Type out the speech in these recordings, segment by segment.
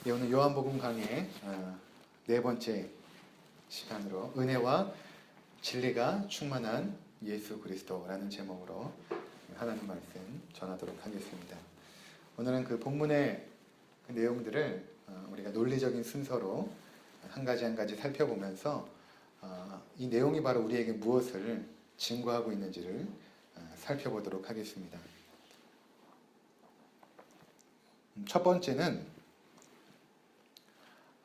네, 오늘 요한복음 강의 네 번째 시간으로 은혜와 진리가 충만한 예수 그리스도라는 제목으로 하나님 말씀 전하도록 하겠습니다. 오늘은 그 본문의 그 내용들을 우리가 논리적인 순서로 한 가지 살펴보면서 이 내용이 바로 우리에게 무엇을 증거하고 있는지를 살펴보도록 하겠습니다. 첫 번째는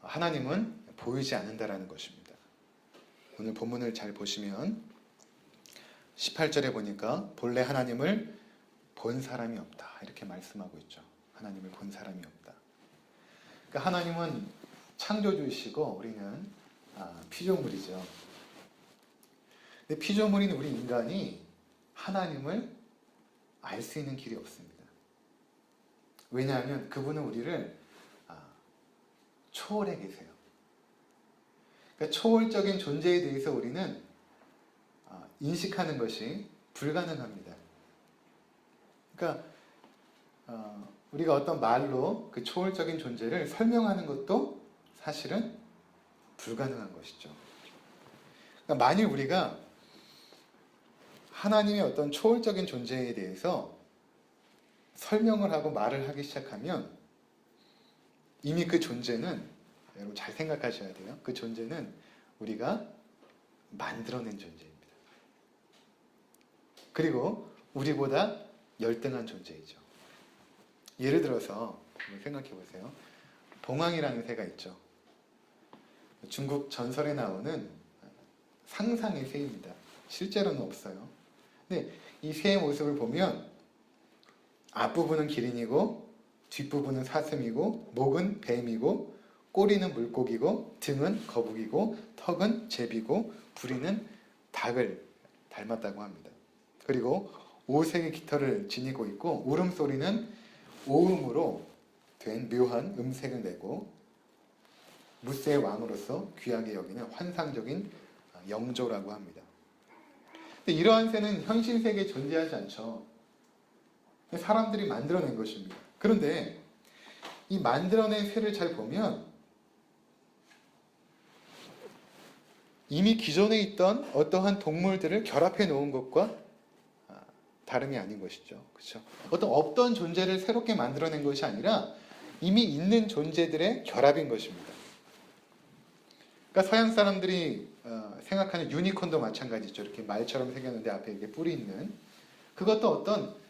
하나님은 보이지 않는다라는 것입니다. 오늘 본문을 잘 보시면 18절에 보니까 본래 하나님을 본 사람이 없다 이렇게 말씀하고 있죠. 하나님을 본 사람이 없다. 그러니까 하나님은 창조주이시고 우리는 피조물이죠. 근데 피조물인 우리 인간이 하나님을 알 수 있는 길이 없습니다. 왜냐하면 그분은 우리를 초월해 계세요. 그러니까 초월적인 존재에 대해서 우리는 인식하는 것이 불가능합니다. 그러니까 우리가 어떤 말로 그 초월적인 존재를 설명하는 것도 사실은 불가능한 것이죠. 그러니까 만일 우리가 하나님의 어떤 초월적인 존재에 대해서 설명을 하고 말을 하기 시작하면 이미 그 존재는, 여러분 잘 생각하셔야 돼요. 그 존재는 우리가 만들어낸 존재입니다. 그리고 우리보다 열등한 존재이죠. 예를 들어서 생각해 보세요. 봉황이라는 새가 있죠. 중국 전설에 나오는 상상의 새입니다. 실제로는 없어요. 근데 이 새의 모습을 보면 앞부분은 기린이고 뒷부분은 사슴이고 목은 뱀이고 꼬리는 물고기고 등은 거북이고 턱은 제비고 부리는 닭을 닮았다고 합니다. 그리고 5색의 깃털을 지니고 있고 울음소리는 오음으로 된 묘한 음색을 내고 무쇠의 왕으로서 귀하게 여기는 환상적인 영조라고 합니다. 근데 이러한 새는 현실 세계에 존재하지 않죠. 사람들이 만들어낸 것입니다. 그런데 이 만들어낸 새를 잘 보면 이미 기존에 있던 어떠한 동물들을 결합해 놓은 것과 다름이 아닌 것이죠. 그렇죠? 어떤 없던 존재를 새롭게 만들어낸 것이 아니라 이미 있는 존재들의 결합인 것입니다. 그러니까 서양 사람들이 생각하는 유니콘도 마찬가지죠. 이렇게 말처럼 생겼는데 앞에 이게 뿔이 있는 그것도 어떤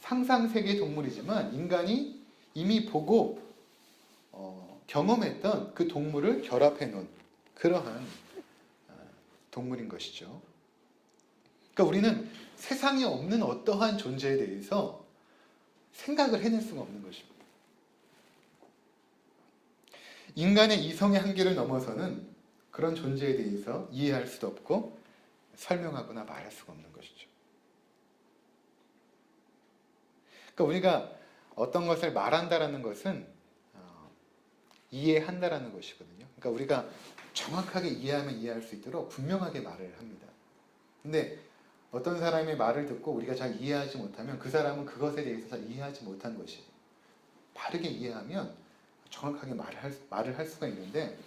상상 세계 동물이지만 인간이 이미 보고 경험했던 그 동물을 결합해 놓은 그러한 동물인 것이죠. 그러니까 우리는 세상에 없는 어떠한 존재에 대해서 생각을 해낼 수가 없는 것입니다. 인간의 이성의 한계를 넘어서는 그런 존재에 대해서 이해할 수도 없고 설명하거나 말할 수가 없는 것이죠. 그러니까 우리가 어떤 것을 말한다라는 것은 이해한다라는 것이거든요. 그러니까 우리가 정확하게 이해하면 이해할 수 있도록 분명하게 말을 합니다. 근데 어떤 사람의 말을 듣고 우리가 잘 이해하지 못하면 그 사람은 그것에 대해서 잘 이해하지 못한 것이에요. 바르게 이해하면 정확하게 말을 할 수가 있는데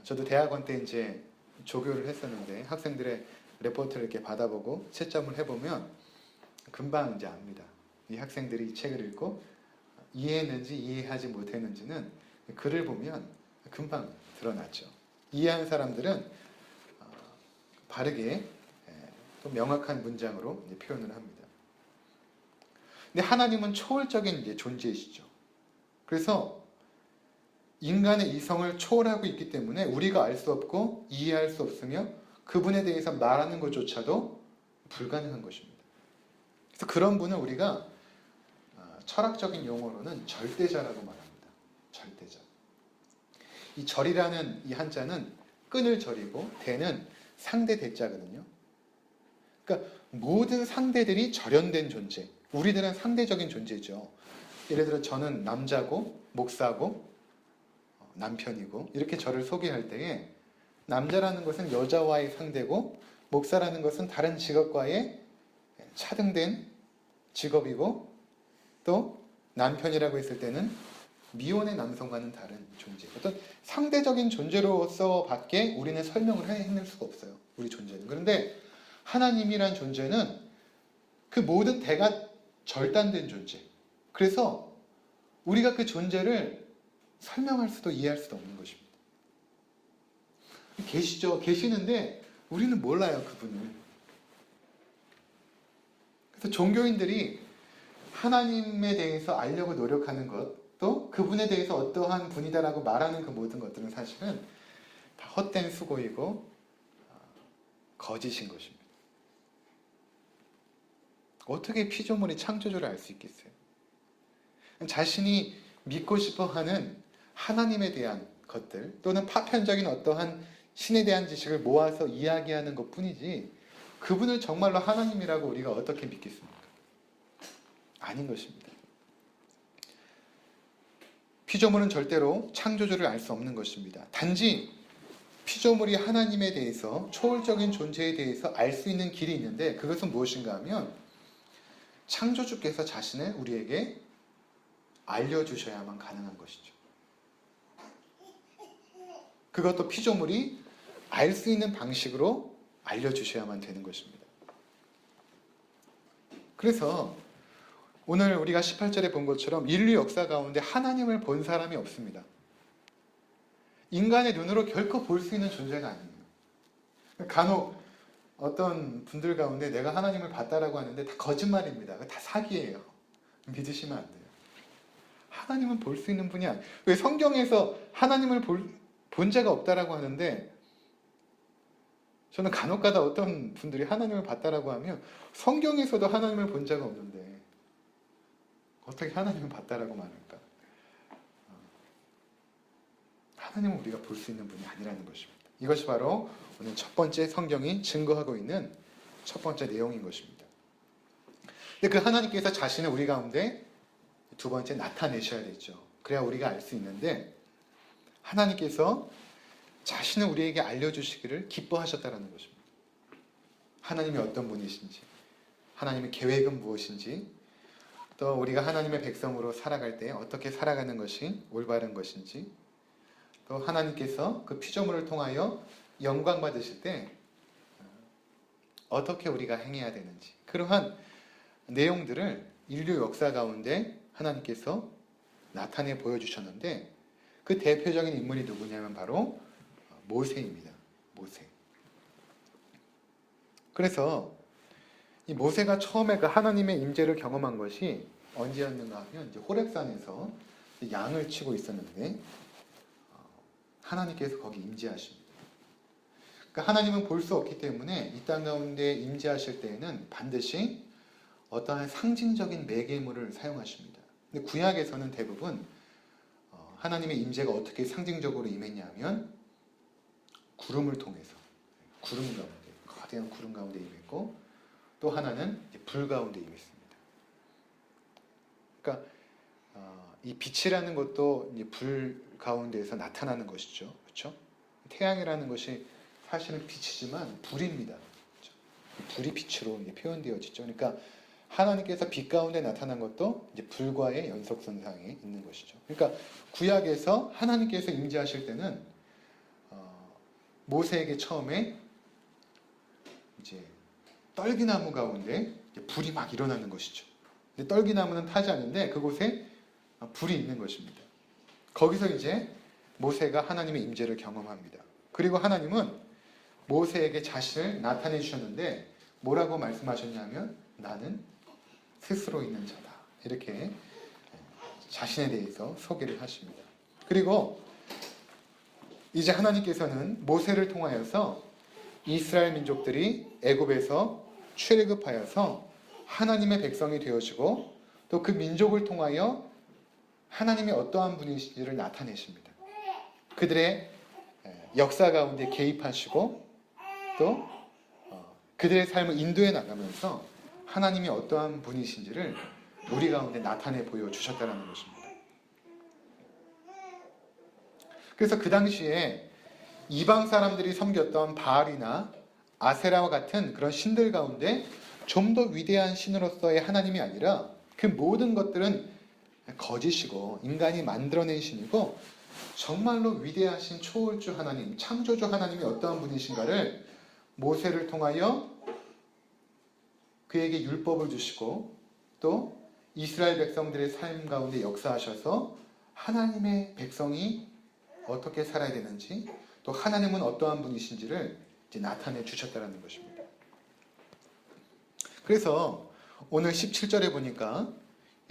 저도 대학원 때 이제 조교를 했었는데 학생들의 레포트를 이렇게 받아보고 채점을 해보면 금방 이제 압니다. 이 학생들이 이 책을 읽고 이해했는지 이해하지 못했는지는 글을 보면 금방 드러나죠. 이해한 사람들은 바르게 또 명확한 문장으로 표현을 합니다. 근데 하나님은 초월적인 존재이시죠. 그래서 인간의 이성을 초월하고 있기 때문에 우리가 알 수 없고 이해할 수 없으며 그분에 대해서 말하는 것조차도 불가능한 것입니다. 그래서 그런 분을 우리가 철학적인 용어로는 절대자라고 말합니다. 절대자. 이 절이라는 이 한자는 끈을 절이고 대는 상대 대자거든요. 그러니까 모든 상대들이 절연된 존재. 우리들은 상대적인 존재죠. 예를 들어 저는 남자고 목사고 남편이고 이렇게 저를 소개할 때에 남자라는 것은 여자와의 상대고 목사라는 것은 다른 직업과의 차등된 직업이고 또 남편이라고 했을 때는 미혼의 남성과는 다른 존재, 어떤 상대적인 존재로서밖에 우리는 설명을 해낼 수가 없어요. 우리 존재는. 그런데 하나님이란 존재는 그 모든 대가 절단된 존재. 그래서 우리가 그 존재를 설명할 수도 이해할 수도 없는 것입니다. 계시죠. 계시는데 우리는 몰라요, 그분을. 그래서 종교인들이 하나님에 대해서 알려고 노력하는 것, 또 그분에 대해서 어떠한 분이다라고 말하는 그 모든 것들은 사실은 다 헛된 수고이고 거짓인 것입니다. 어떻게 피조물이 창조주를 알 수 있겠어요? 자신이 믿고 싶어 하는 하나님에 대한 것들, 또는 파편적인 어떠한 신에 대한 지식을 모아서 이야기하는 것 뿐이지, 그분을 정말로 하나님이라고 우리가 어떻게 믿겠습니까? 아닌 것입니다. 피조물은 절대로 창조주를 알 수 없는 것입니다. 단지 피조물이 하나님에 대해서, 초월적인 존재에 대해서 알 수 있는 길이 있는데, 그것은 무엇인가 하면 창조주께서 자신을 우리에게 알려주셔야만 가능한 것이죠. 그것도 피조물이 알 수 있는 방식으로 알려주셔야만 되는 것입니다. 그래서 오늘 우리가 18절에 본 것처럼 인류 역사 가운데 하나님을 본 사람이 없습니다. 인간의 눈으로 결코 볼 수 있는 존재가 아니에요. 간혹 어떤 분들 가운데 내가 하나님을 봤다라고 하는데 다 거짓말입니다. 다 사기예요. 믿으시면 안 돼요. 하나님은 볼 수 있는 분이 아니에요. 왜 성경에서 하나님을 본 자가 없다라고 하는데, 저는 간혹가다 어떤 분들이 하나님을 봤다라고 하면 성경에서도 하나님을 본 자가 없는데 어떻게 하나님을 봤다라고 말할까? 하나님은 우리가 볼 수 있는 분이 아니라는 것입니다. 이것이 바로 오늘 첫 번째 성경이 증거하고 있는 첫 번째 내용인 것입니다. 근데 그 하나님께서 자신을 우리 가운데 두 번째 나타내셔야 되죠. 그래야 우리가 알 수 있는데, 하나님께서 자신을 우리에게 알려주시기를 기뻐하셨다는 것입니다. 하나님이 어떤 분이신지, 하나님의 계획은 무엇인지, 또 우리가 하나님의 백성으로 살아갈 때 어떻게 살아가는 것이 올바른 것인지, 또 하나님께서 그 피조물을 통하여 영광 받으실 때 어떻게 우리가 행해야 되는지, 그러한 내용들을 인류 역사 가운데 하나님께서 나타내 보여주셨는데, 그 대표적인 인물이 누구냐면 바로 모세입니다. 모세. 그래서 이 모세가 처음에 그 하나님의 임재를 경험한 것이 언제였는가 하면 이제 호렙산에서 양을 치고 있었는데 하나님께서 거기 임재하십니다. 그러니까 하나님은 볼 수 없기 때문에 이 땅 가운데 임재하실 때에는 반드시 어떠한 상징적인 매개물을 사용하십니다. 근데 구약에서는 대부분 하나님의 임재가 어떻게 상징적으로 임했냐면 구름을 통해서, 구름 가운데, 거대한 구름 가운데 임했고, 또 하나는 불 가운데 임했습니다. 그러니까 이 빛이라는 것도 이제 불 가운데에서 나타나는 것이죠. 그렇죠? 태양이라는 것이 사실은 빛이지만 불입니다. 그렇죠? 불이 빛으로 이제 표현되어지죠. 그러니까 하나님께서 빛 가운데 나타난 것도 이제 불과의 연속선상에 있는 것이죠. 그러니까 구약에서 하나님께서 임재하실 때는 모세에게 처음에 이제 떨기나무 가운데 불이 막 일어나는 것이죠. 근데 떨기나무는 타지 않는데 그곳에 불이 있는 것입니다. 거기서 이제 모세가 하나님의 임재를 경험합니다. 그리고 하나님은 모세에게 자신을 나타내 주셨는데 뭐라고 말씀하셨냐면 나는 스스로 있는 자다. 이렇게 자신에 대해서 소개를 하십니다. 그리고 이제 하나님께서는 모세를 통하여서 이스라엘 민족들이 애굽에서 출애굽하여서 하나님의 백성이 되어지고 또 그 민족을 통하여 하나님이 어떠한 분이신지를 나타내십니다. 그들의 역사 가운데 개입하시고 또 그들의 삶을 인도해 나가면서 하나님이 어떠한 분이신지를 우리 가운데 나타내 보여주셨다는 것입니다. 그래서 그 당시에 이방 사람들이 섬겼던 바알이나 아세라와 같은 그런 신들 가운데 좀 더 위대한 신으로서의 하나님이 아니라 그 모든 것들은 거짓이고 인간이 만들어낸 신이고 정말로 위대하신 초월주 하나님, 창조주 하나님이 어떠한 분이신가를 모세를 통하여 그에게 율법을 주시고 또 이스라엘 백성들의 삶 가운데 역사하셔서 하나님의 백성이 어떻게 살아야 되는지 또 하나님은 어떠한 분이신지를 이제 나타내 주셨다는 것입니다. 그래서 오늘 17절에 보니까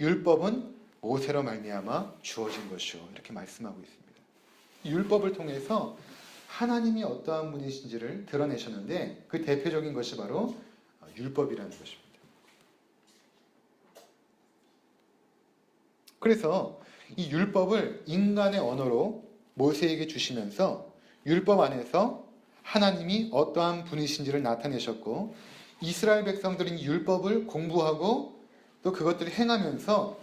율법은 모세로 말미암아 주어진 것이요 이렇게 말씀하고 있습니다. 율법을 통해서 하나님이 어떠한 분이신지를 드러내셨는데 그 대표적인 것이 바로 율법이라는 것입니다. 그래서 이 율법을 인간의 언어로 모세에게 주시면서 율법 안에서 하나님이 어떠한 분이신지를 나타내셨고 이스라엘 백성들은 율법을 공부하고 또 그것들을 행하면서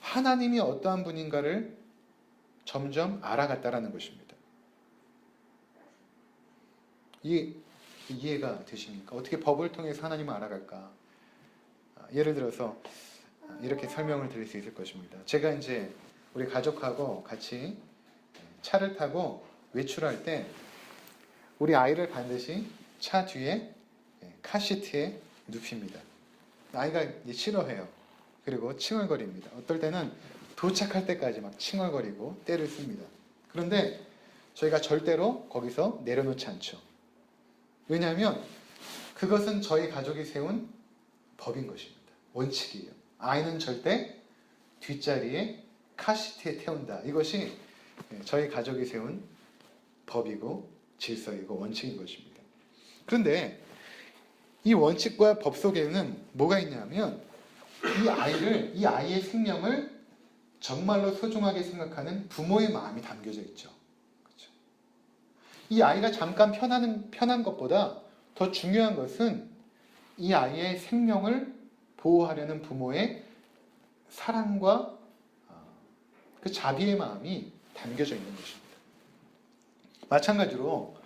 하나님이 어떠한 분인가를 점점 알아갔다라는 것입니다. 이해가 되십니까? 어떻게 법을 통해서 하나님을 알아갈까? 예를 들어서 이렇게 설명을 드릴 수 있을 것입니다. 제가 이제 우리 가족하고 같이 차를 타고 외출할 때 우리 아이를 반드시 차 뒤에 카시트에 눕힙니다. 아이가 싫어해요. 그리고 칭얼거립니다. 어떨 때는 도착할 때까지 막 칭얼거리고 떼를 씁니다. 그런데 저희가 절대로 거기서 내려놓지 않죠. 왜냐하면 그것은 저희 가족이 세운 법인 것입니다. 원칙이에요. 아이는 절대 뒷자리에 카시트에 태운다. 이것이 저희 가족이 세운 법이고 질서이고 원칙인 것입니다. 그런데 이 원칙과 법 속에는 뭐가 있냐면 이 아이의 생명을 정말로 소중하게 생각하는 부모의 마음이 담겨져 있죠. 그렇죠? 이 아이가 잠깐 편한 것보다 더 중요한 것은 이 아이의 생명을 보호하려는 부모의 사랑과 그 자비의 마음이 담겨져 있는 것입니다. 마찬가지로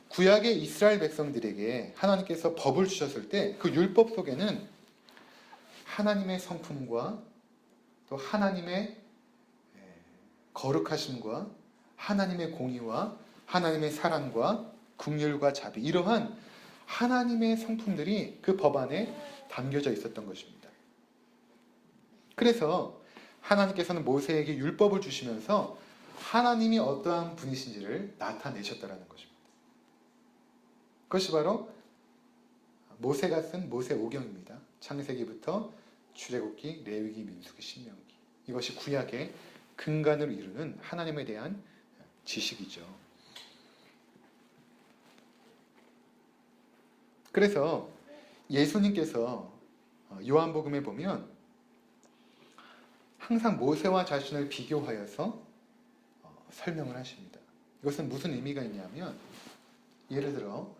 구약의 이스라엘 백성들에게 하나님께서 법을 주셨을 때 그 율법 속에는 하나님의 성품과 또 하나님의 거룩하심과 하나님의 공의와 하나님의 사랑과 긍휼과 자비 이러한 하나님의 성품들이 그 법 안에 담겨져 있었던 것입니다. 그래서 하나님께서는 모세에게 율법을 주시면서 하나님이 어떠한 분이신지를 나타내셨다는 것입니다. 그것이 바로 모세가 쓴 모세오경입니다. 창세기부터 출애굽기, 레위기, 민수기, 신명기. 이것이 구약의 근간을 이루는 하나님에 대한 지식이죠. 그래서 예수님께서 요한복음에 보면 항상 모세와 자신을 비교하여서 설명을 하십니다. 이것은 무슨 의미가 있냐면 예를 들어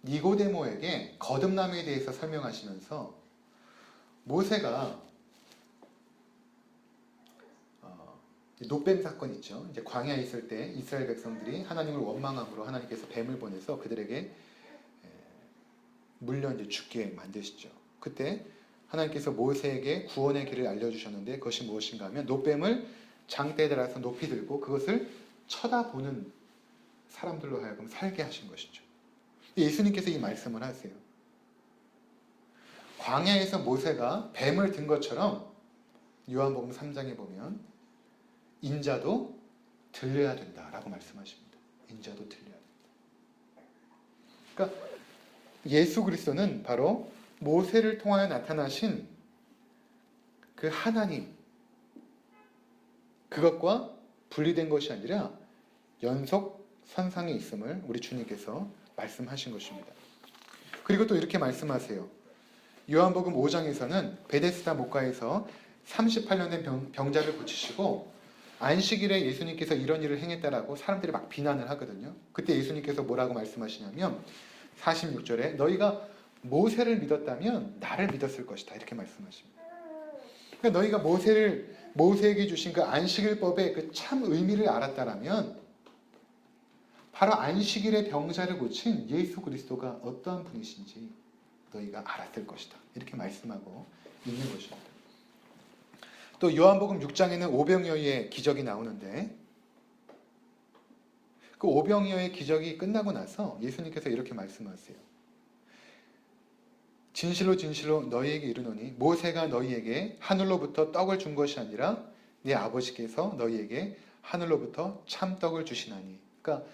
니고데모에게 거듭남에 대해서 설명하시면서 모세가 노뱀 사건 있죠. 이제 광야에 있을 때 이스라엘 백성들이 하나님을 원망함으로 하나님께서 뱀을 보내서 그들에게 물려 이제 죽게 만드시죠. 그때 하나님께서 모세에게 구원의 길을 알려주셨는데 그것이 무엇인가 하면 노뱀을 장대에 달아서 높이 들고 그것을 쳐다보는 사람들로 하여금 살게 하신 것이죠. 예수님께서 이 말씀을 하세요. 광야에서 모세가 뱀을 든 것처럼 요한복음 3장에 보면 인자도 들려야 된다라고 말씀하십니다. 인자도 들려야 된다. 그러니까 예수 그리스도는 바로 모세를 통하여 나타나신 그 하나님, 그것과 분리된 것이 아니라 연속 선상에 있음을 우리 주님께서 말씀하신 것입니다. 그리고 또 이렇게 말씀하세요. 요한복음 5장에서는 베데스다 목가에서 38년 된 병자를 고치시고 안식일에 예수님께서 이런 일을 행했다라고 사람들이 막 비난을 하거든요. 그때 예수님께서 뭐라고 말씀하시냐면 46절에 너희가 모세를 믿었다면 나를 믿었을 것이다 이렇게 말씀하십니다. 그러니까 너희가 모세에게 주신 그 안식일법의 그 참 의미를 알았다라면 바로 안식일의 병자를 고친 예수 그리스도가 어떠한 분이신지 너희가 알았을 것이다 이렇게 말씀하고 있는 것입니다. 또 요한복음 6장에는 오병이어의 기적이 나오는데 그 오병이어의 기적이 끝나고 나서 예수님께서 이렇게 말씀하세요. 진실로 진실로 너희에게 이르노니 모세가 너희에게 하늘로부터 떡을 준 것이 아니라 네 아버지께서 너희에게 하늘로부터 참떡을 주시나니. 그러니까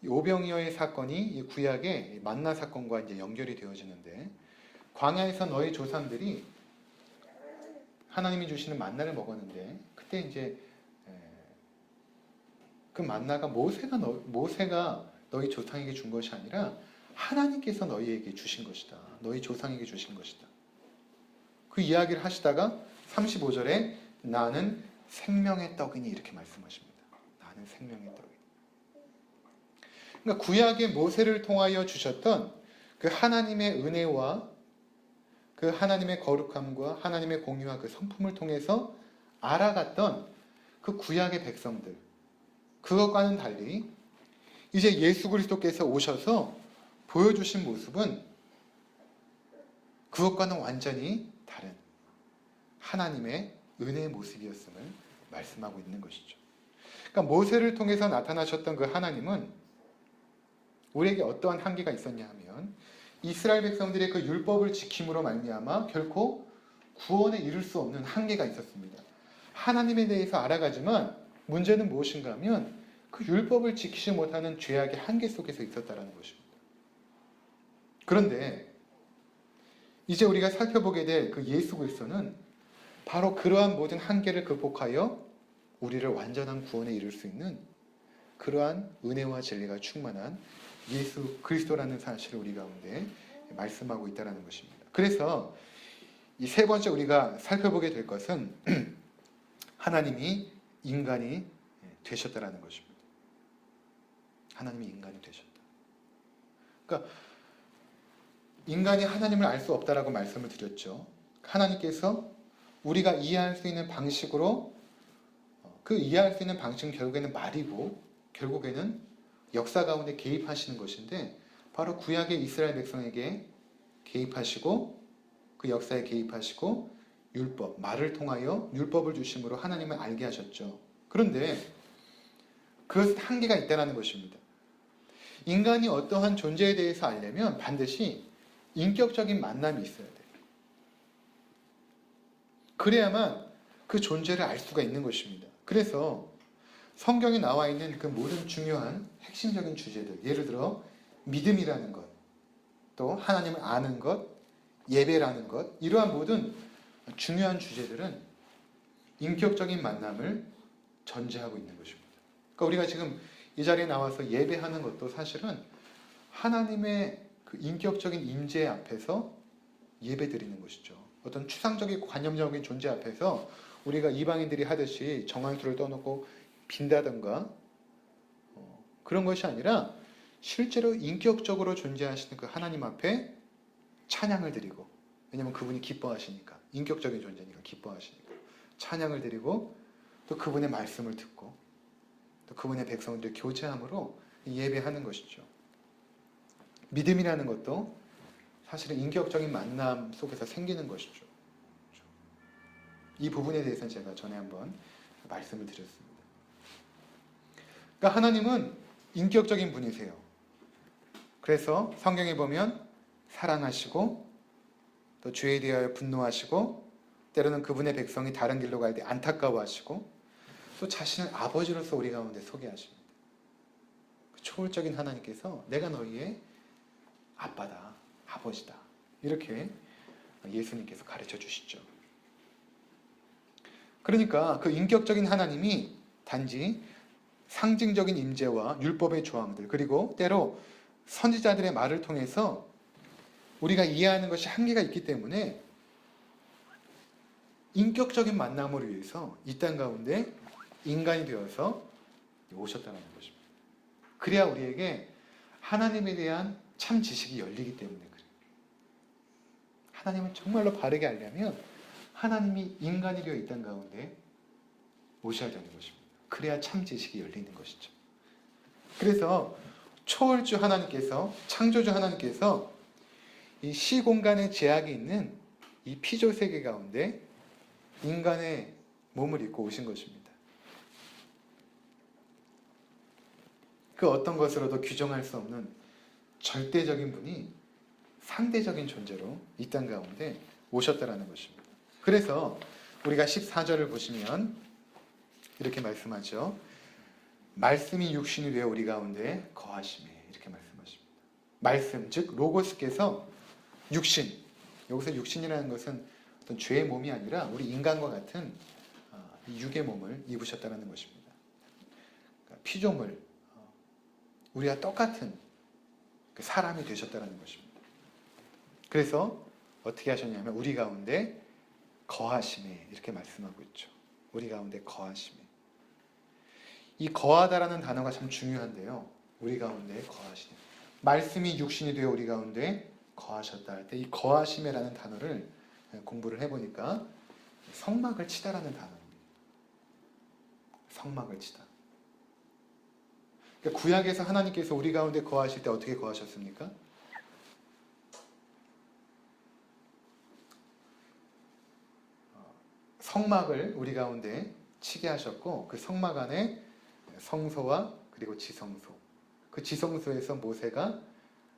오병이어의 사건이 이 구약의 만나 사건과 이제 연결이 되어지는데, 광야에서 너희 조상들이 하나님이 주시는 만나를 먹었는데, 그때 이제 그 만나가 모세가 너희 조상에게 준 것이 아니라 하나님께서 너희에게 주신 것이다. 너희 조상에게 주신 것이다. 그 이야기를 하시다가 35절에 나는 생명의 떡이니 이렇게 말씀하십니다. 나는 생명의 떡이니. 그러니까 구약의 모세를 통하여 주셨던 그 하나님의 은혜와 그 하나님의 거룩함과 하나님의 공유와 그 성품을 통해서 알아갔던 그 구약의 백성들, 그것과는 달리 이제 예수 그리스도께서 오셔서 보여주신 모습은 그것과는 완전히 다른 하나님의 은혜의 모습이었음을 말씀하고 있는 것이죠. 그러니까 모세를 통해서 나타나셨던 그 하나님은 우리에게 어떠한 한계가 있었냐 하면 이스라엘 백성들의 그 율법을 지킴으로 말미암아 결코 구원에 이를 수 없는 한계가 있었습니다. 하나님에 대해서 알아가지만 문제는 무엇인가 하면 그 율법을 지키지 못하는 죄악의 한계 속에서 있었다는 것입니다. 그런데 이제 우리가 살펴보게 될 그 예수 그리스도는 바로 그러한 모든 한계를 극복하여 우리를 완전한 구원에 이룰 수 있는 그러한 은혜와 진리가 충만한 예수 그리스도라는 사실을 우리 가운데 말씀하고 있다는 것입니다. 그래서 이 세 번째 우리가 살펴보게 될 것은 하나님이 인간이 되셨다는 것입니다. 하나님이 인간이 되셨다. 그러니까 인간이 하나님을 알 수 없다라고 말씀을 드렸죠. 하나님께서 우리가 이해할 수 있는 방식으로 그 이해할 수 있는 방식은 결국에는 말이고 결국에는 역사 가운데 개입하시는 것인데 바로 구약의 이스라엘 백성에게 개입하시고 그 역사에 개입하시고 율법, 말을 통하여 율법을 주심으로 하나님을 알게 하셨죠. 그런데 그것은 한계가 있다는 것입니다. 인간이 어떠한 존재에 대해서 알려면 반드시 인격적인 만남이 있어야 돼요. 그래야만 그 존재를 알 수가 있는 것입니다. 그래서 성경에 나와 있는 그 모든 중요한 핵심적인 주제들, 예를 들어 믿음이라는 것, 또 하나님을 아는 것, 예배라는 것, 이러한 모든 중요한 주제들은 인격적인 만남을 전제하고 있는 것입니다. 그러니까 우리가 지금 이 자리에 나와서 예배하는 것도 사실은 하나님의 그 인격적인 임재 앞에서 예배드리는 것이죠. 어떤 추상적이고 관념적인 존재 앞에서 우리가 이방인들이 하듯이 정한수를 떠놓고 빈다든가 그런 것이 아니라 실제로 인격적으로 존재하시는 그 하나님 앞에 찬양을 드리고, 왜냐하면 그분이 기뻐하시니까, 인격적인 존재니까 기뻐하시니까 찬양을 드리고 또 그분의 말씀을 듣고 또 그분의 백성들 교제함으로 예배하는 것이죠. 믿음이라는 것도 사실은 인격적인 만남 속에서 생기는 것이죠. 이 부분에 대해서는 제가 전에 한번 말씀을 드렸습니다. 그러니까 하나님은 인격적인 분이세요. 그래서 성경에 보면 사랑하시고 또 죄에 대하여 분노하시고 때로는 그분의 백성이 다른 길로 갈 때 안타까워하시고 또 자신을 아버지로서 우리 가운데 소개하십니다. 그 초월적인 하나님께서 내가 너희의 아빠다, 아버지다, 이렇게 예수님께서 가르쳐 주시죠. 그러니까 그 인격적인 하나님이 단지 상징적인 임재와 율법의 조항들, 그리고 때로 선지자들의 말을 통해서 우리가 이해하는 것이 한계가 있기 때문에 인격적인 만남을 위해서 이 땅 가운데 인간이 되어서 오셨다는 것입니다. 그래야 우리에게 하나님에 대한 참 지식이 열리기 때문에 그래요. 하나님을 정말로 바르게 알려면 하나님이 인간이 되어 이 땅 가운데 오셔야 되는 것입니다. 그래야 참 지식이 열리는 것이죠. 그래서 초월주 하나님께서, 창조주 하나님께서 이 시공간의 제약이 있는 이 피조 세계 가운데 인간의 몸을 입고 오신 것입니다. 그 어떤 것으로도 규정할 수 없는 절대적인 분이 상대적인 존재로 이 땅 가운데 오셨다라는 것입니다. 그래서 우리가 14절을 보시면 이렇게 말씀하죠. 말씀이 육신이 되어 우리 가운데 거하시매, 이렇게 말씀하십니다. 말씀, 즉 로고스께서 육신, 여기서 육신이라는 것은 어떤 죄의 몸이 아니라 우리 인간과 같은 육의 몸을 입으셨다는 것입니다. 그러니까 피조물, 우리와 똑같은 사람이 되셨다는 것입니다. 그래서 어떻게 하셨냐면 우리 가운데 거하심에, 이렇게 말씀하고 있죠. 우리 가운데 거하심에. 이 거하다라는 단어가 참 중요한데요. 우리 가운데 거하시네. 말씀이 육신이 되어 우리 가운데 거하셨다 할 때 이 거하심이라는 단어를 공부를 해보니까 성막을 치다라는 단어입니다. 성막을 치다. 그러니까 구약에서 하나님께서 우리 가운데 거하실 때 어떻게 거하셨습니까? 성막을 우리 가운데 치게 하셨고 그 성막 안에 성소와 그리고 지성소, 그 지성소에서 모세가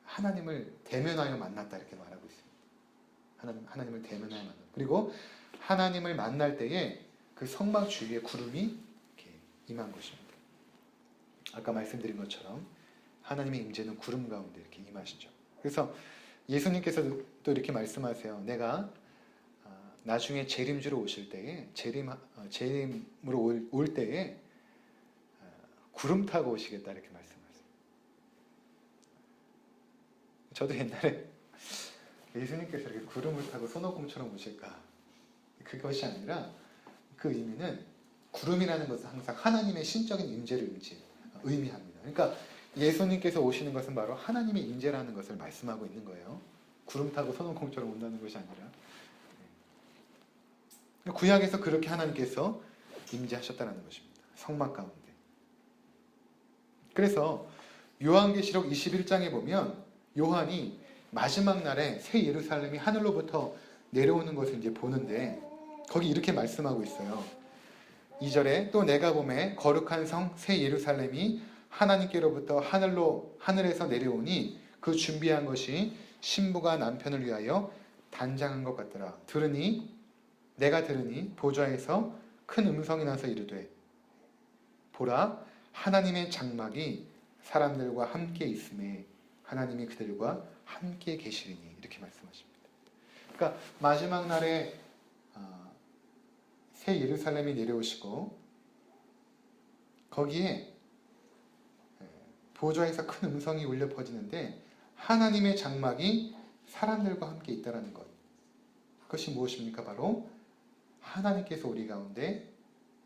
하나님을 대면하여 만났다 이렇게 말하고 있습니다. 하나님을 대면하여 만났다. 그리고 하나님을 만날 때에 그 성막 주위에 구름이 이렇게 임한 것입니다. 아까 말씀드린 것처럼 하나님의 임재는 구름 가운데 이렇게 임하시죠. 그래서 예수님께서도 또 이렇게 말씀하세요. 내가 나중에 재림주로 오실 때에 재림으로 올 때에 구름 타고 오시겠다 이렇게 말씀하세요. 저도 옛날에 예수님께서 이렇게 구름을 타고 손오공처럼 오실까? 그것이 아니라 그 의미는 구름이라는 것은 항상 하나님의 신적인 임재를 의미합니다. 그러니까 예수님께서 오시는 것은 바로 하나님의 임재라는 것을 말씀하고 있는 거예요. 구름 타고 손오공처럼 온다는 것이 아니라. 구약에서 그렇게 하나님께서 임재하셨다는 것입니다. 성막 가운데. 그래서 요한계시록 21장에 보면 요한이 마지막 날에 새 예루살렘이 하늘로부터 내려오는 것을 이제 보는데 거기 이렇게 말씀하고 있어요. 2절에 또 내가 보매 거룩한 성 새 예루살렘이 하나님께로부터 하늘에서 내려오니 그 준비한 것이 신부가 남편을 위하여 단장한 것 같더라. 내가 들으니 보좌에서 큰 음성이 나서 이르되 보라 하나님의 장막이 사람들과 함께 있음에 하나님이 그들과 함께 계시리니, 이렇게 말씀하십니다. 그러니까 마지막 날에 새 예루살렘이 내려오시고 거기에 보좌에서 큰 음성이 울려 퍼지는데 하나님의 장막이 사람들과 함께 있다는 것. 그것이 무엇입니까? 바로 하나님께서 우리 가운데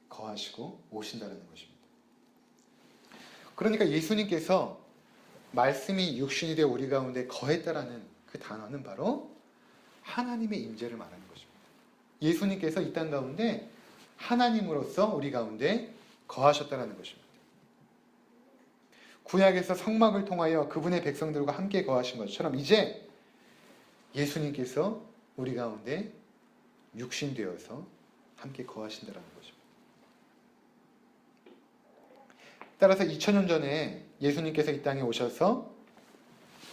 거하시고 오신다는 것입니다. 그러니까 예수님께서 말씀이 육신이 되어 우리 가운데 거했다라는 그 단어는 바로 하나님의 임재를 말하는 것입니다. 예수님께서 이 땅 가운데 하나님으로서 우리 가운데 거하셨다라는 것입니다. 구약에서 성막을 통하여 그분의 백성들과 함께 거하신 것처럼 이제 예수님께서 우리 가운데 육신되어서 함께 거하신다는 것입니다. 따라서 2000년 전에 예수님께서 이 땅에 오셔서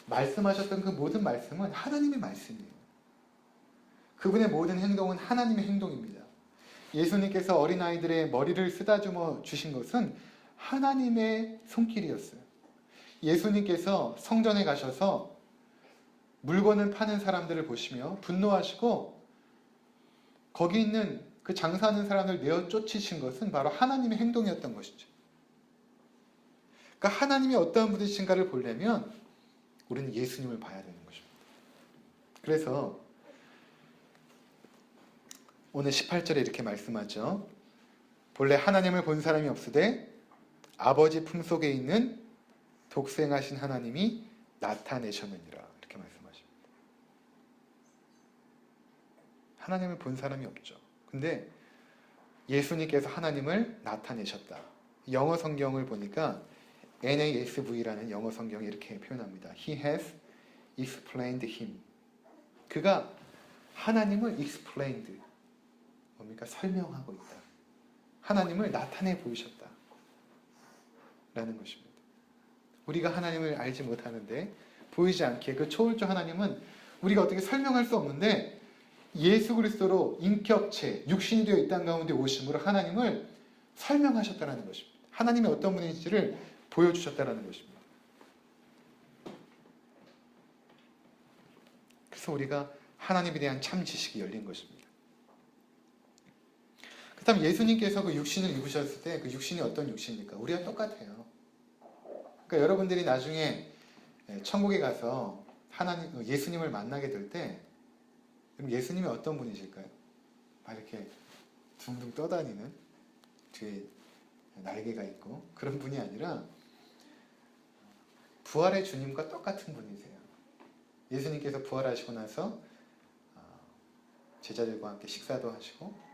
말씀하셨던 그 모든 말씀은 하나님의 말씀이에요. 그분의 모든 행동은 하나님의 행동입니다. 예수님께서 어린아이들의 머리를 쓰다듬어 주신 것은 하나님의 손길이었어요. 예수님께서 성전에 가셔서 물건을 파는 사람들을 보시며 분노하시고 거기 있는 그 장사하는 사람을 내어 쫓으신 것은 바로 하나님의 행동이었던 것이죠. 그러니까 하나님이 어떠한 분이신가를 보려면 우리는 예수님을 봐야 되는 것입니다. 그래서 오늘 18절에 이렇게 말씀하죠. 본래 하나님을 본 사람이 없으되 아버지 품속에 있는 독생하신 하나님이 나타내셨느니라, 이렇게 말씀하십니다. 하나님을 본 사람이 없죠. 근데 예수님께서 하나님을 나타내셨다. 영어 성경을 보니까 NASV라는 영어 성경이 이렇게 표현합니다. He has explained him. 그가 하나님을 explained, 뭡니까? 설명하고 있다. 하나님을 나타내 보이셨다. 라는 것입니다. 우리가 하나님을 알지 못하는데 보이지 않게 그 초월적 하나님은 우리가 어떻게 설명할 수 없는데 예수 그리스도로 인격체, 육신이 되어 이 땅 가운데 오심으로 하나님을 설명하셨다는 것입니다. 하나님이 어떤 분인지를 보여주셨다는 것입니다. 그래서 우리가 하나님에 대한 참 지식이 열린 것입니다. 그 다음 예수님께서 그 육신을 입으셨을 때 그 육신이 어떤 육신입니까? 우리와 똑같아요. 그러니까 여러분들이 나중에 천국에 가서 예수님을 만나게 될 때 예수님이 어떤 분이실까요? 막 이렇게 둥둥 떠다니는 뒤에 날개가 있고 그런 분이 아니라 부활의 주님과 똑같은 분이세요. 예수님께서 부활하시고 나서 제자들과 함께 식사도 하시고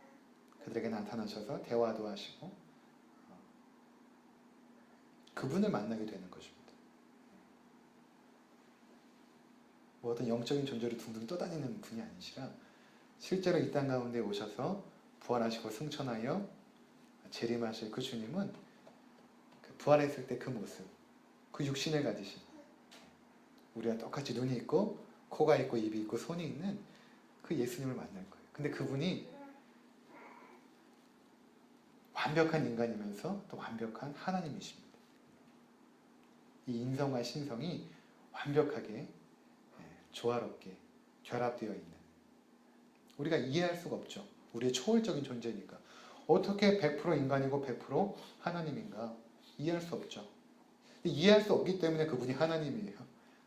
그들에게 나타나셔서 대화도 하시고 그분을 만나게 되는 것입니다. 뭐 어떤 영적인 존재로 둥둥 떠다니는 분이 아니시라 실제로 이 땅 가운데 오셔서 부활하시고 승천하여 재림하실 그 주님은 부활했을 때 그 모습, 그 육신을 가지신 우리와 똑같이 눈이 있고 코가 있고 입이 있고 손이 있는 그 예수님을 만날 거예요. 근데 그분이 완벽한 인간이면서 또 완벽한 하나님이십니다. 이 인성과 신성이 완벽하게 조화롭게 결합되어 있는 우리가 이해할 수가 없죠. 우리의 초월적인 존재니까 어떻게 100% 인간이고 100% 하나님인가 이해할 수 없죠. 이해할 수 없기 때문에 그분이 하나님이에요.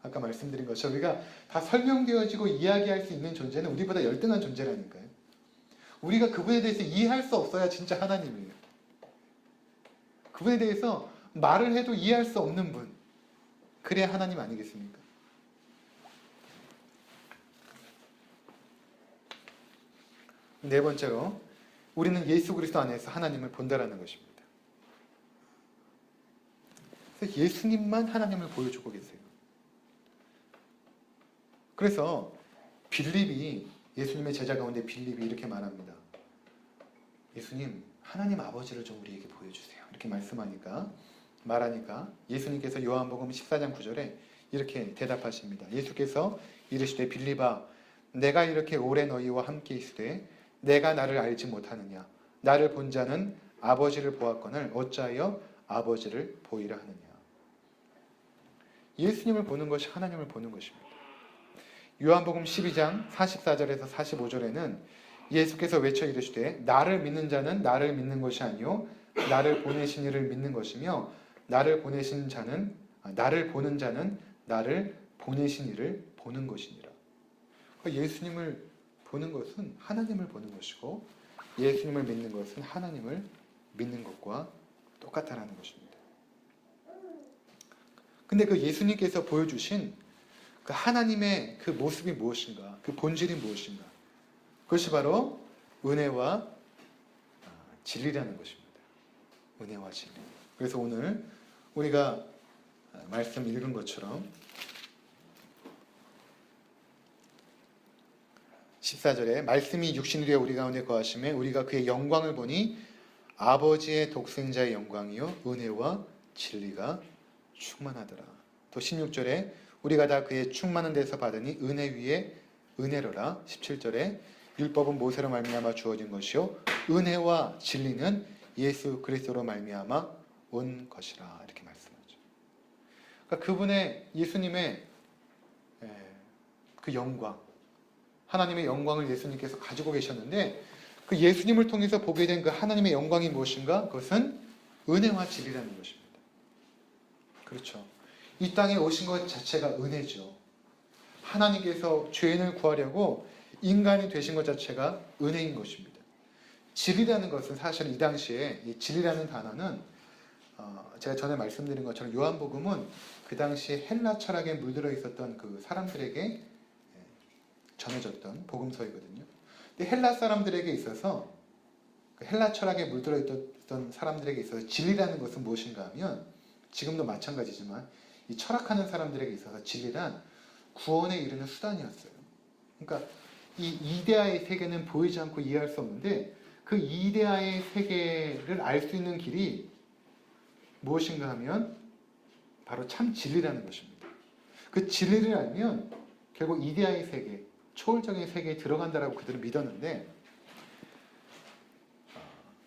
아까 말씀드린 것처럼 우리가 다 설명되어지고 이야기할 수 있는 존재는 우리보다 열등한 존재라니까요. 우리가 그분에 대해서 이해할 수 없어야 진짜 하나님이에요. 그분에 대해서 말을 해도 이해할 수 없는 분, 그래야 하나님 아니겠습니까? 네 번째로 우리는 예수 그리스도 안에서 하나님을 본다라는 것입니다. 그래서 예수님만 하나님을 보여주고 계세요. 그래서 빌립이 예수님의 제자 가운데 빌립이 이렇게 말합니다. 예수님, 하나님 아버지를 좀 우리에게 보여주세요. 이렇게 말하니까 예수님께서 요한복음 14장 9절에 이렇게 대답하십니다. 예수께서 이르시되 빌립아, 내가 이렇게 오래 너희와 함께 있으되 내가 나를 알지 못하느냐? 나를 본 자는 아버지를 보았거늘 어찌하여 아버지를 보이라 하느냐? 예수님을 보는 것이 하나님을 보는 것입니다. 요한복음 12장 44절에서 45절에는 예수께서 외쳐 이르시되 나를 믿는 자는 나를 믿는 것이 아니요 나를 보내신 이를 믿는 것이며 나를 보는 자는 나를 보내신 이를 보는 것이니라. 그러니까 예수님을 보는 것은 하나님을 보는 것이고 예수님을 믿는 것은 하나님을 믿는 것과 똑같다라는 것입니다. 근데 그 예수님께서 보여주신 그 하나님의 그 모습이 무엇인가? 그 본질이 무엇인가? 그것이 바로 은혜와 진리라는 것입니다. 은혜와 진리. 그래서 오늘 우리가 말씀 읽은 것처럼 14절에 말씀이 육신이 되어 우리 가운데 거하심에 우리가 그의 영광을 보니 아버지의 독생자의 영광이요 은혜와 진리가 충만하더라. 또 16절에 우리가 다 그의 충만한 데서 받으니 은혜 위에 은혜로라. 17절에 율법은 모세로 말미암아 주어진 것이요 은혜와 진리는 예수 그리스도로 말미암아 온 것이라. 이렇게 말씀하죠. 그러니까 그분의 예수님의 그 영광, 하나님의 영광을 예수님께서 가지고 계셨는데 그 예수님을 통해서 보게 된 그 하나님의 영광이 무엇인가? 그것은 은혜와 진리라는 것입니다. 그렇죠. 이 땅에 오신 것 자체가 은혜죠. 하나님께서 죄인을 구하려고 인간이 되신 것 자체가 은혜인 것입니다. 진리라는 것은 사실 이 당시에 이 진리라는 단어는 제가 전에 말씀드린 것처럼 요한복음은 그 당시에 헬라 철학에 물들어 있었던 그 사람들에게 전해졌던 복음서이거든요. 근데 헬라 사람들에게 있어서 그 헬라 철학에 물들어 있던 사람들에게 있어서 진리라는 것은 무엇인가 하면 지금도 마찬가지지만 이 철학하는 사람들에게 있어서 진리란 구원에 이르는 수단이었어요. 그러니까 이 이데아의 세계는 보이지 않고 이해할 수 없는데 그 이데아의 세계를 알 수 있는 길이 무엇인가 하면 바로 참 진리라는 것입니다. 그 진리를 알면 결국 이데아의 세계, 초월적인 세계에 들어간다라고 그들은 믿었는데,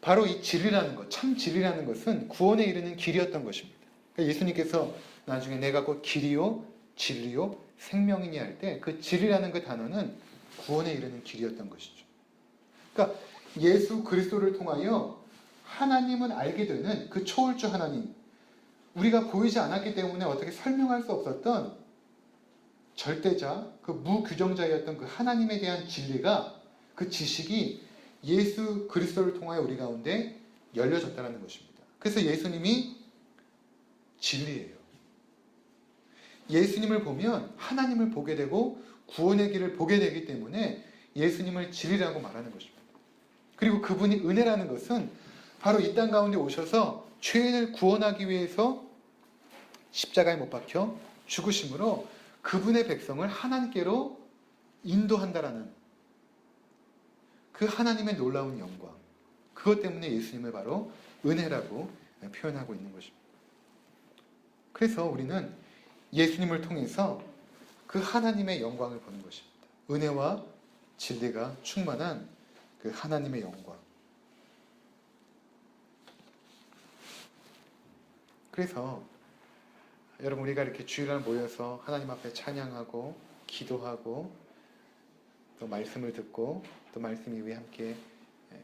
바로 이 진리라는 것, 참 진리라는 것은 구원에 이르는 길이었던 것입니다. 그러니까 예수님께서 나중에 내가 곧 길이요 진리요 생명이니 할 때 그 진리라는 그 단어는 구원에 이르는 길이었던 것이죠. 그러니까 예수 그리스도를 통하여 하나님은 알게 되는 그 초월주 하나님, 우리가 보이지 않았기 때문에 어떻게 설명할 수 없었던 절대자, 그 무규정자였던 그 하나님에 대한 진리가, 그 지식이 예수 그리스도를 통하여 우리 가운데 열려졌다는 것입니다. 그래서 예수님이 진리예요. 예수님을 보면 하나님을 보게 되고 구원의 길을 보게 되기 때문에 예수님을 진리라고 말하는 것입니다. 그리고 그분이 은혜라는 것은 바로 이 땅 가운데 오셔서 죄인을 구원하기 위해서 십자가에 못 박혀 죽으심으로 그분의 백성을 하나님께로 인도한다라는 그 하나님의 놀라운 영광, 그것 때문에 예수님을 바로 은혜라고 표현하고 있는 것입니다. 그래서 우리는 예수님을 통해서 그 하나님의 영광을 보는 것입니다. 은혜와 진리가 충만한 그 하나님의 영광. 그래서 여러분, 우리가 이렇게 주일날 모여서 하나님 앞에 찬양하고 기도하고 또 말씀을 듣고 또 말씀 이후에 함께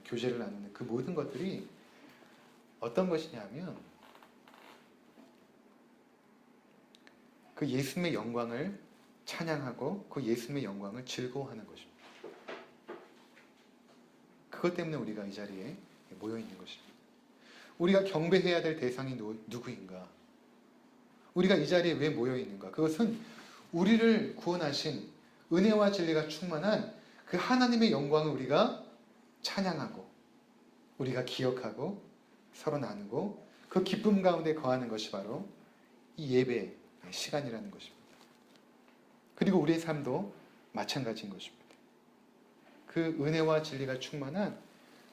교제를 나누는 그 모든 것들이 어떤 것이냐면 그 예수님의 영광을 찬양하고 그 예수님의 영광을 즐거워하는 것입니다. 그것 때문에 우리가 이 자리에 모여 있는 것입니다. 우리가 경배해야 될 대상이 누구인가? 우리가 이 자리에 왜 모여 있는가? 그것은 우리를 구원하신 은혜와 진리가 충만한 그 하나님의 영광을 우리가 찬양하고 우리가 기억하고 서로 나누고 그 기쁨 가운데 거하는 것이 바로 이 예배의 시간이라는 것입니다. 그리고 우리의 삶도 마찬가지인 것입니다. 그 은혜와 진리가 충만한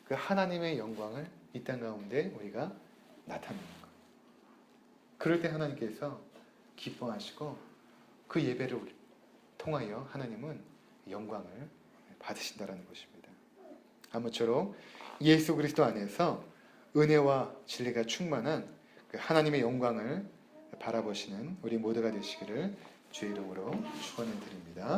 그 하나님의 영광을 이 땅 가운데 우리가 나타내는 것. 그럴 때 하나님께서 기뻐하시고 그 예배를 통하여 하나님은 영광을 받으신다라는 것입니다. 아무쪼록 예수 그리스도 안에서 은혜와 진리가 충만한 그 하나님의 영광을 바라보시는 우리 모두가 되시기를 주의 이름으로 축원을 드립니다.